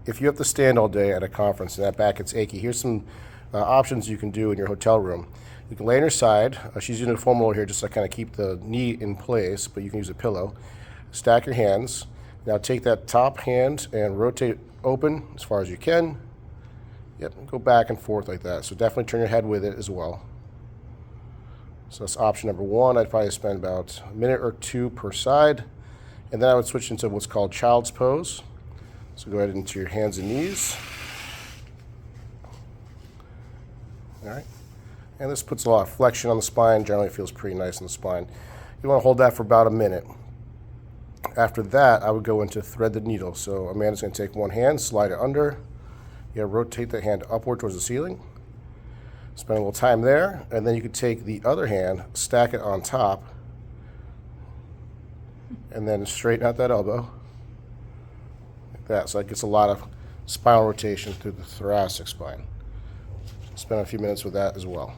if you have to stand all day at a conference and that back gets achy, here's some options you can do in your hotel room. You can lay on your side. She's using a foam roller here just to kind of keep the knee in place, but you can use a pillow. Stack your hands. Now take that top hand and rotate open as far as you can. Yep, go back and forth like that. So definitely turn your head with it as well. So that's option number one. I'd probably spend about a minute or two per side. And then I would switch into what's called child's pose. So go ahead into your hands and knees. All right. And this puts a lot of flexion on the spine. Generally, it feels pretty nice on the spine. You want to hold that for about a minute. After that, I would go into thread the needle. So Amanda's going to take one hand, slide it under. You rotate the hand upward towards the ceiling. Spend a little time there, and then you could take the other hand, stack it on top, and then straighten out that elbow like that. So that gets a lot of spinal rotation through the thoracic spine. Spend a few minutes with that as well.